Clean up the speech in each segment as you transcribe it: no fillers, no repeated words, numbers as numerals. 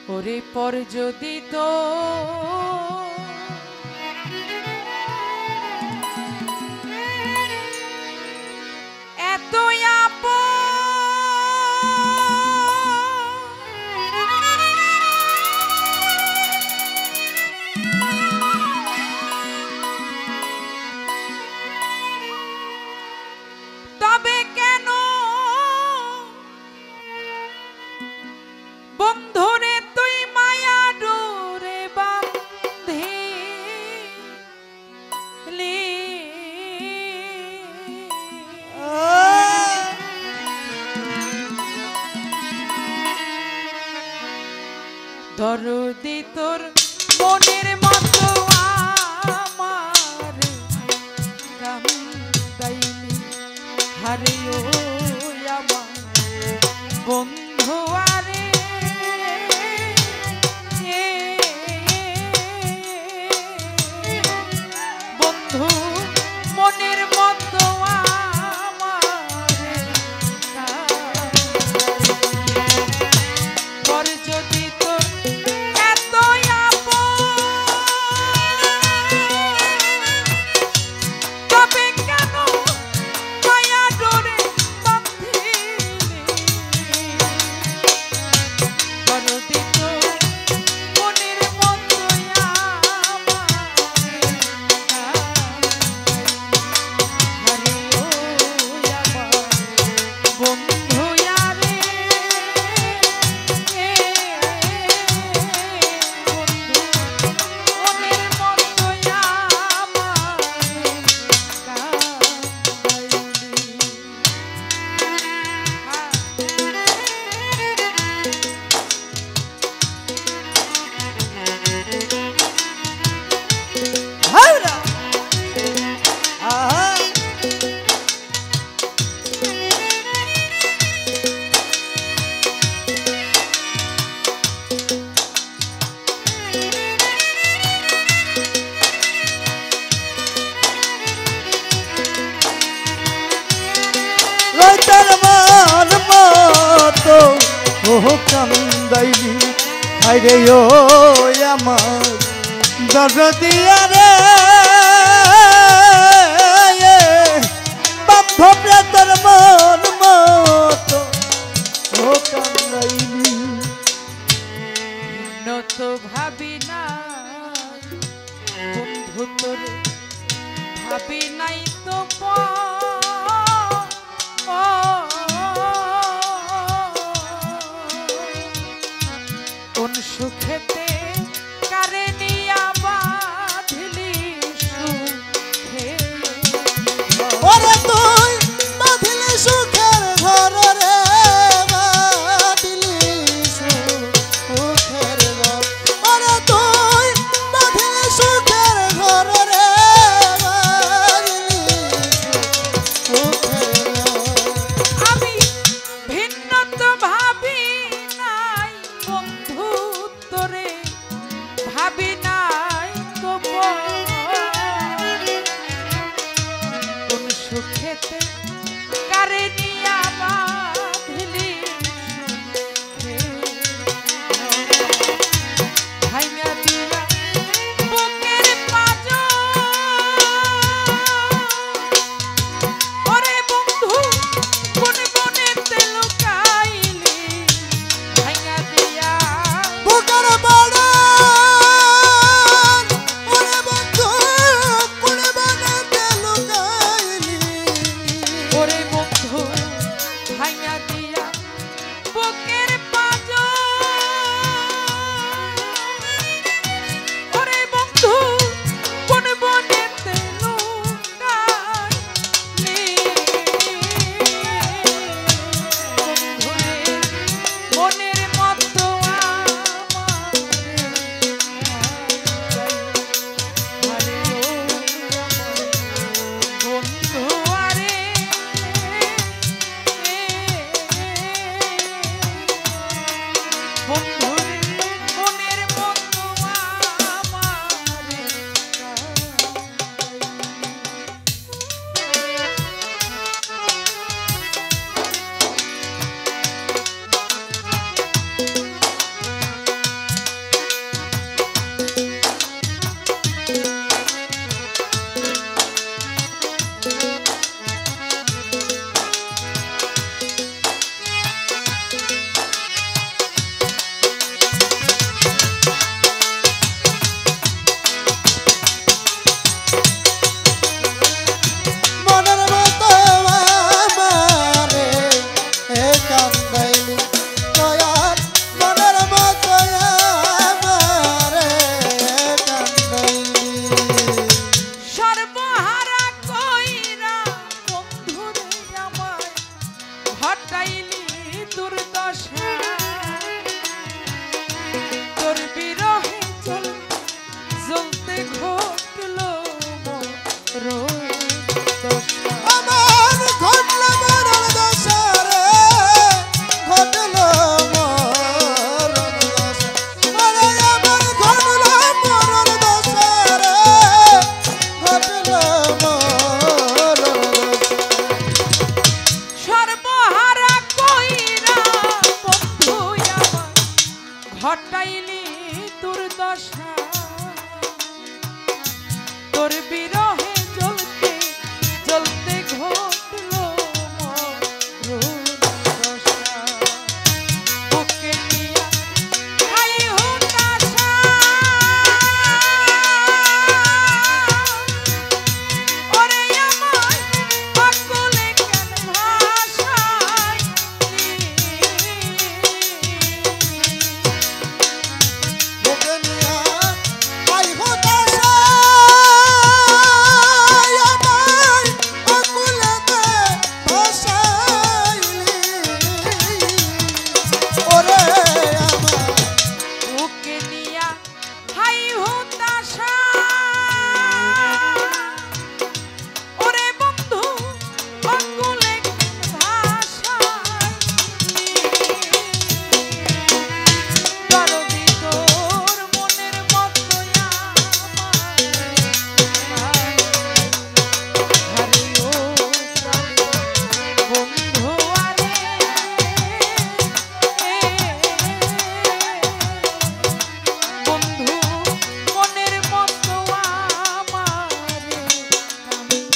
ওরে পর যদি তো এত তবে কেন বন্ধুরে তুই মায়া ডোরে বাঁধলি দরদি তোর মনের মতো আমার কান্দাইলি হারে ও আমার বন্ধু আরে বন্ধু মনের মতো আমার পর যদি তোর এত তবে কেন মায়া ডোরে বাঁধলি দরদি তোর মনের মতো হারে ও আমার বন্ধু আরে বন্ধু মনের মতো কান্দাইলি হাইরে ও আমার দরদিয়া রে বান্ধবরে তোর মন মতো ও কান্দাইলি তো ভাবি না বন্ধু তোরে ভাবি নাই তো কোন সুখেতে কারে নিয়া বাঁধলি সুখে ওরে তুই বাঁধলি সুখের ঘর রে বাঁধলি সুখের ঘর ওরে তুই বাঁধলি সুখের ঘর রে বাঁধলি সুখের ঘর আমি ভিন্ন তো ভাবি নাই বন্ধু তোরে ভাবি নাই তো কোন সুখেতে কারে নিয়া বাঁধলি সুখে ভাঙা দিয়া বুকের পাঁজর ওরে বন্ধু কোন বনেতে লুকাইলি ভাঙা দিয়া ঘটাইলি দুর্দশা তোর বিরহে জ্বলতে জ্বলতে ঘটল মরুদশা বুকে নিয়া খাই হুতাশা ওরে আমার পাগলে কেন ভাষায় বুকে নিয়া আই হতাশা আমার আকুলতে ভাসাইলি ওরে আমার বুকে নিয়া হাই হুতাশা ওরে বন্ধু অকুলে ভাষায় দরদি তোর মনের মতো আমার হারে ও বন্ধু আরে বন্ধু মনের মতো আমারে কান্দাইলি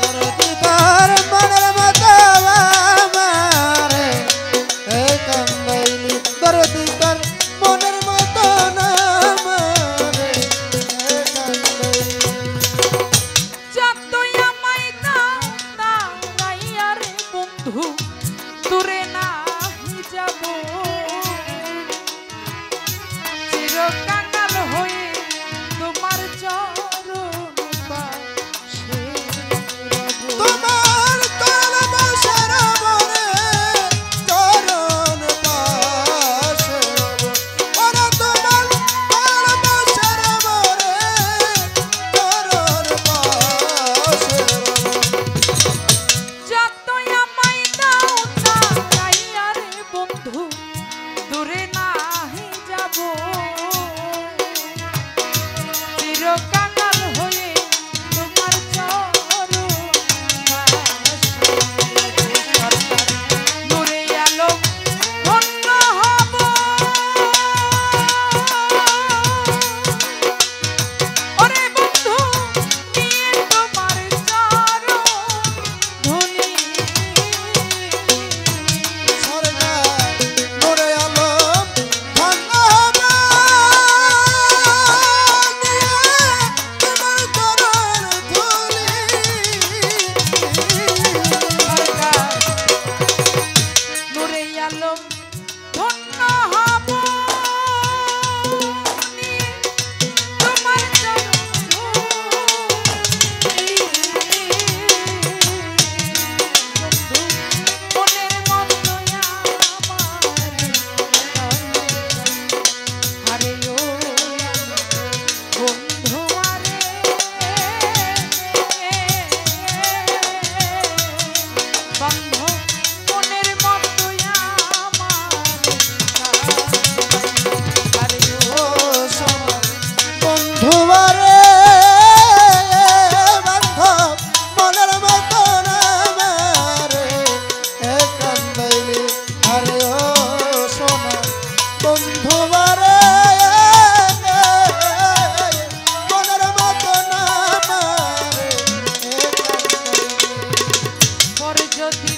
দরদি তার মনের মতো আমারে কান্দাইলি দরদি তার মনের মতো আমারে কান্দাইলি যতই আমায় দাও তারাইয়া রে বন্ধু দূরে নাহি যাব চিরকাল হয়ে তোমার চরণ পাশে রব। তোমার তল বসের মনে চরণ পাশে রব ওরে তোমার তল বসের মনে চরণ পাশে রব যতই আমায় দাও তারাইয়া রে বন্ধু দূরে নাহি যাব চিরকাল হয়ে তোমার চরণ পাশে সরকার নূরে আলম ধন্য হব ওরে বন্ধু নিয়ে তোমার চরণ ধনী সরকার নূরে আলম ধন্য হবে নিয়ে তোমার চরণ ধুলি সরকার নূরে আলম ধন্য হব নিয়ে তোমার চরণ ধূলি। বন্ধু মনের মতো আমার হারে ও বন্ধু আরে বন্ধু মনের মতো আমার হারে ও বন্ধুবারে বান্ধব মনের মতন আমারে কান্দাইলি আরে ও সোনা বন্ধুবারে মনের মতন আমারে কান্দাইলি পর যদি